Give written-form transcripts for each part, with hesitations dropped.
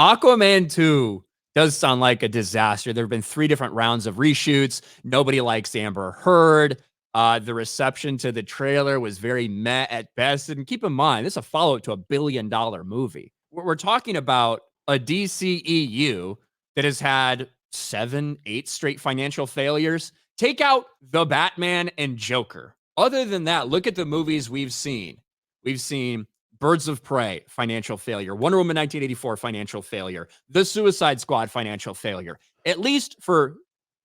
Aquaman 2 does sound like a disaster. There have been 3 different rounds of reshoots. Nobody likes Amber Heard. The reception to the trailer was very meh at best. And keep in mind, this is a follow-up to a billion-dollar movie. We're talking about a DCEU that has had 7, 8 straight financial failures. Take out The Batman and Joker. Other than that, look at the movies we've seen. We've seen Birds of Prey, financial failure. Wonder Woman 1984, financial failure. The Suicide Squad, financial failure. At least for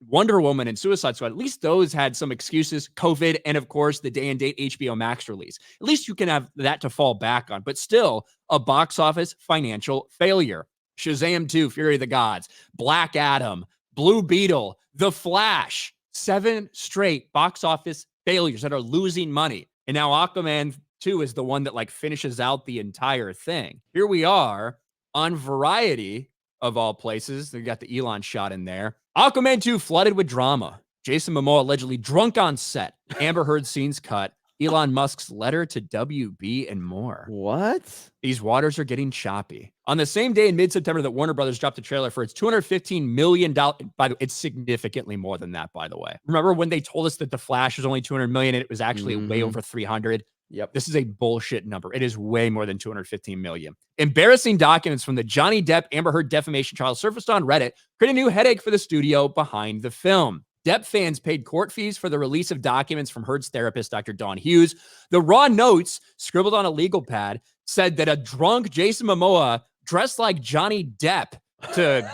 Wonder Woman and Suicide Squad, at least those had some excuses. COVID, and of course, the day and date HBO Max release. At least you can have that to fall back on, but still a box office financial failure. Shazam 2, Fury of the Gods, Black Adam, Blue Beetle, The Flash, 7 straight box office failures that are losing money. And now Aquaman 2 is the one that like finishes out the entire thing. Here we are on Variety, of all places. They got the Elon shot in there. Aquaman 2 flooded with drama. Jason Momoa allegedly drunk on set. Amber Heard scenes cut. Elon Musk's letter to WB and more. What? These waters are getting choppy. On the same day in mid-September that Warner Brothers dropped a trailer for its $215 million. By the way, it's significantly more than that, by the way. Remember when they told us that The Flash was only $200 million and it was actually way over 300? Yep. This is a bullshit number. It is way more than $215 million. Embarrassing documents from the Johnny Depp Amber Heard defamation trial surfaced on Reddit, creating a new headache for the studio behind the film. Depp fans paid court fees for the release of documents from Heard's therapist, Dr. Dawn Hughes. The raw notes, scribbled on a legal pad, said that a drunk Jason Momoa dressed like Johnny Depp to...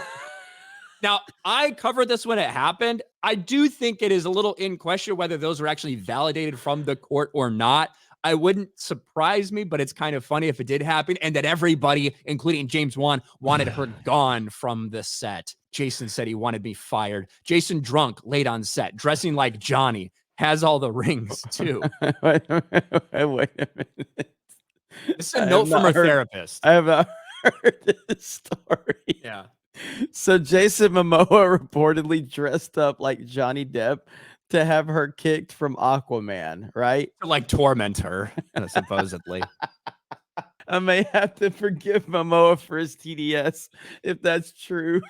Now, I covered this when it happened. I do think it is a little in question whether those were actually validated from the court or not. I wouldn't surprise me, but it's kind of funny if it did happen, and that everybody, including James Wan, wanted her gone from the set. Jason said he wanted me fired. Jason drunk, late on set, dressing like Johnny, has all the rings too. Wait a minute. This is a note from her therapist. I have not heard this story. Yeah. So Jason Momoa reportedly dressed up like Johnny Depp to have her kicked from Aquaman, right? To like torment her, supposedly. I may have to forgive Momoa for his TDS if that's true.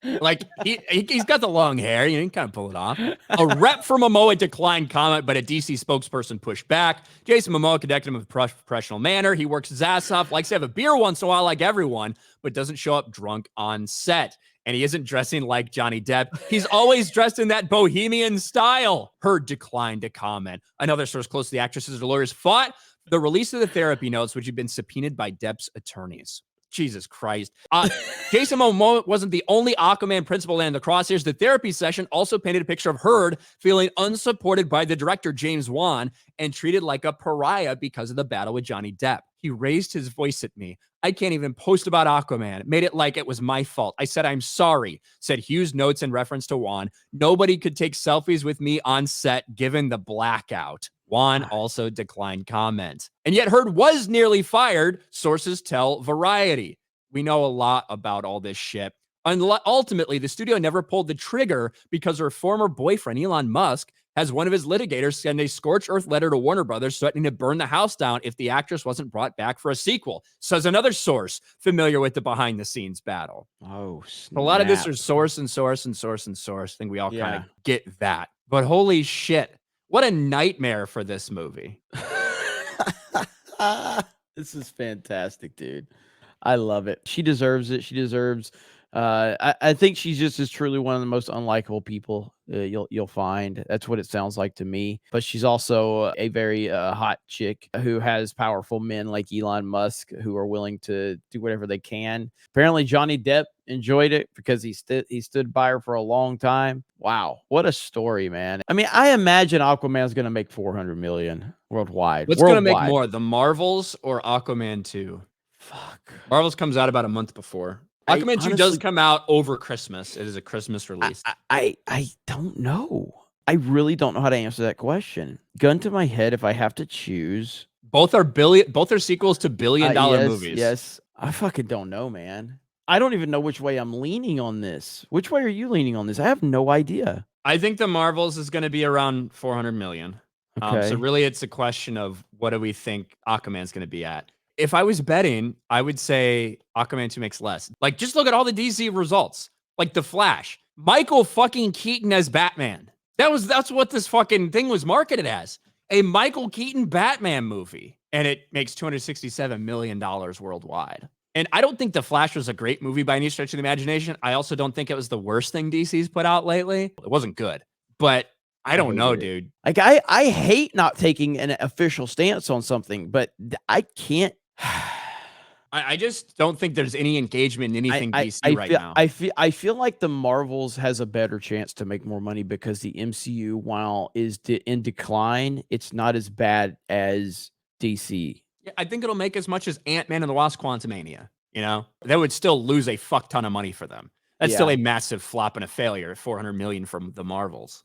Like he's got the long hair, you can kind of pull it off. A rep for Momoa declined comment, but a DC spokesperson pushed back. Jason Momoa conducted him in a professional manner. He works his ass off, likes to have a beer once in a while like everyone, but doesn't show up drunk on set. And he isn't dressing like Johnny Depp. He's always dressed in that bohemian style. Heard declined to comment. Another source close to the actresses and lawyers fought the release of the therapy notes, which had been subpoenaed by Depp's attorneys. Jesus Christ. Jason Momoa wasn't the only Aquaman principal in the crosshairs. The therapy session also painted a picture of Heard feeling unsupported by the director, James Wan, and treated like a pariah because of the battle with Johnny Depp. He raised his voice at me. I can't even post about Aquaman. Made it like it was my fault. I said, I'm sorry, said Hughes notes in reference to Wan. Nobody could take selfies with me on set given the blackout. Wan also declined comment. And yet Heard was nearly fired, sources tell Variety. We know a lot about all this shit. Ultimately, the studio never pulled the trigger because her former boyfriend, Elon Musk, has one of his litigators send a scorched earth letter to Warner Brothers threatening to burn the house down if the actress wasn't brought back for a sequel, says another source familiar with the behind-the-scenes battle. Oh, snap. A lot of this is source and source and source and source. I think we all kind of get that. But holy shit, what a nightmare for this movie. This is fantastic, dude. I love it. She deserves it. She deserves... I think she's just as truly one of the most unlikable people you'll find. That's what it sounds like to me. But she's also a very hot chick who has powerful men like Elon Musk who are willing to do whatever they can. Apparently, Johnny Depp enjoyed it because he stood by her for a long time. Wow, what a story, man! I mean, I imagine Aquaman's going to make $400 million worldwide. What's going to make more, The Marvels or Aquaman 2? Fuck. Marvels comes out about a month before. Aquaman 2 does come out over Christmas. It is a Christmas release. I don't know. I really don't know how to answer that question. Gun to my head, if I have to choose. Both are sequels to billion-dollar movies. Yes. I fucking don't know, man. I don't even know which way I'm leaning on this. Which way are you leaning on this? I have no idea. I think The Marvels is going to be around $400 million. Okay. So really, it's a question of what do we think Aquaman's going to be at. If I was betting, I would say Aquaman 2 makes less. Like, just look at all the DC results. Like The Flash, Michael fucking Keaton as Batman. That's what this fucking thing was marketed as. A Michael Keaton Batman movie. And it makes $267 million worldwide. And I don't think The Flash was a great movie by any stretch of the imagination. I also don't think it was the worst thing DC's put out lately. It wasn't good. But I don't know, dude. Like, I hate not taking an official stance on something, but I can't. I just don't think there's any engagement in anything DC right now. I feel like the Marvels has a better chance to make more money because the MCU, while is in decline, it's not as bad as DC. Yeah, I think it'll make as much as Ant-Man and the Wasp: Quantumania. You know, that would still lose a fuck ton of money for them. That's still a massive flop and a failure. 400 million from the Marvels.